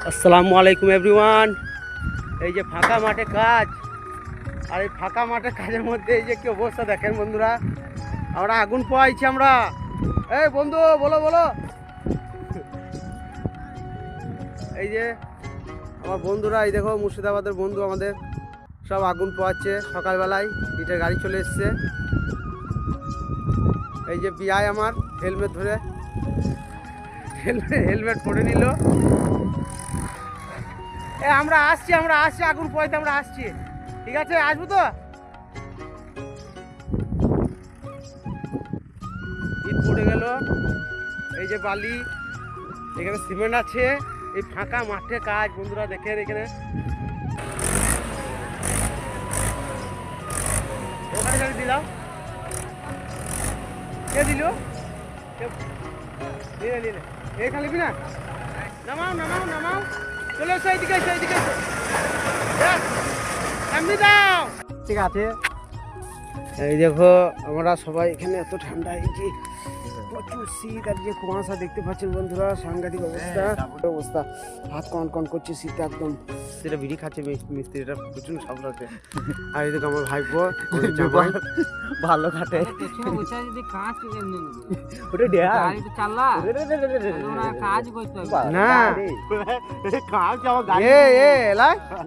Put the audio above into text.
আসসালামু আলাইকুম এভরিওয়ান। এই যে ফাঁকা মাঠে কাজ, আর এই ফাঁকা মাঠে কাজের মধ্যে এই যে কি অবস্থা দেখেন বন্ধুরা, আমরা আগুন পোয়াইছি আমরা। এই বন্ধু বলো বলো। এই যে আমার বন্ধুরা, এই দেখো মুর্শিদাবাদের বন্ধু আমাদের, সব আগুন পোয়াচ্ছে সকালবেলায়। ইটের গাড়ি চলে এসছে। এই যে বিআই আমার হেলমেট ধরে, হেলমেট পরে নিল। আমরা আসছি আগুন পোয়াইতে আমরা আসছি। ঠিক আছে, আসবো তো। ইট পড়ে গেল, এই যে বালি, এখানে সিমেন্ট আছে। এই ফাঁকা মাঠে কাজ বন্ধুরা, দেখেন এখানে ওখানে খালি দিলাম। কে দিল? এই খালি না, নামাও নামাও নামাও, চলে এসো এইদিকে, এসো এইদিকে এসো। এমনি দাও, ঠিক আছে। এই দেখো আমরা সবাই এখানে, এত ঠান্ডা, এই যে প্রচুর শীত, আর যে কুয়াশা দেখতে পাচ্ছেন বন্ধুরা, সাংঘাতিক অবস্থা অবস্থা। হাত কন কন করছে শীতে একদম। সেটা বিড়ি খাচ্ছে মিস্ত্রিটা, প্রচুর সামলাতে। আর এই দেখো আমার ভাইপো জামাই ভালো কাটে। না কাজ